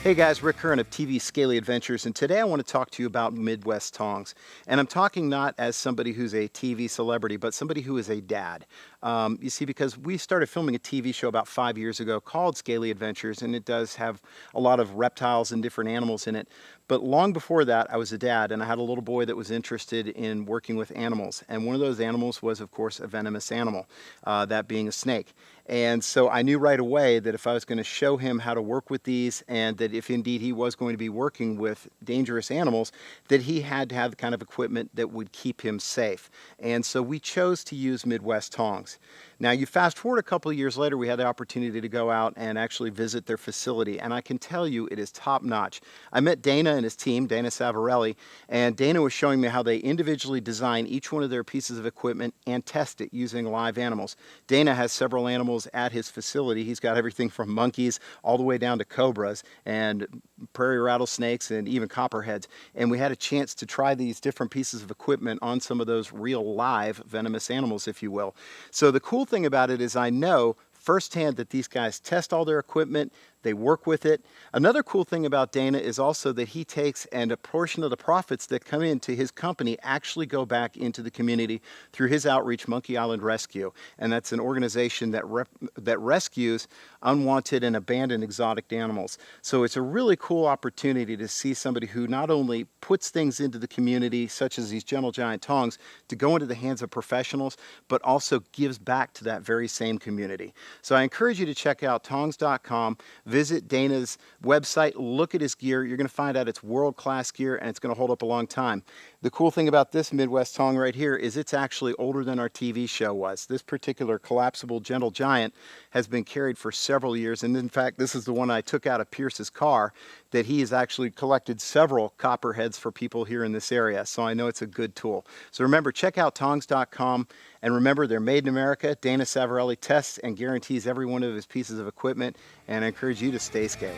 Hey guys, Rick Curren of TV Scaly Adventures, and today I want to talk to you about Midwest Tongs. And I'm talking not as somebody who's a TV celebrity, but somebody who is a dad. You see, because we started filming a TV show about 5 years ago called Scaly Adventures, and it does have a lot of reptiles and different animals in it. But long before that, I was a dad, and I had a little boy that was interested in working with animals. And one of those animals was, of course, a venomous animal, that being a snake. And so I knew right away that if I was going to show him how to work with these, and that if indeed he was going to be working with dangerous animals, that he had to have the kind of equipment that would keep him safe. And so we chose to use Midwest Tongs. Now, you fast forward a couple of years later, we had the opportunity to go out and actually visit their facility, and I can tell you it is top notch. I met Dana and his team, Dana Savarelli, and Dana was showing me how they individually design each one of their pieces of equipment and test it using live animals. Dana has several animals at his facility. He's got everything from monkeys all the way down to cobras and prairie rattlesnakes and even copperheads. And we had a chance to try these different pieces of equipment on some of those real live venomous animals, if you will. So the cool thing about it is I know firsthand that these guys test all their equipment, they work with it. Another cool thing about Dana is also that he takes, and a portion of the profits that come into his company actually go back into the community through his outreach, Monkey Island Rescue. And that's an organization that rescues unwanted and abandoned exotic animals. So it's a really cool opportunity to see somebody who not only puts things into the community, such as these gentle giant tongs, to go into the hands of professionals, but also gives back to that very same community. So I encourage you to check out tongs.com. Visit Dana's website, look at his gear. You're going to find out it's world-class gear and it's going to hold up a long time. The cool thing about this Midwest Tong right here is it's actually older than our TV show was. This particular collapsible gentle giant has been carried for several years, and in fact this is the one I took out of Pierce's car that he has actually collected several copperheads for people here in this area, so I know it's a good tool. So remember, check out tongs.com, and remember, they're made in America. Dana Savarelli tests and guarantees every one of his pieces of equipment, and I encourage you to stay scaly.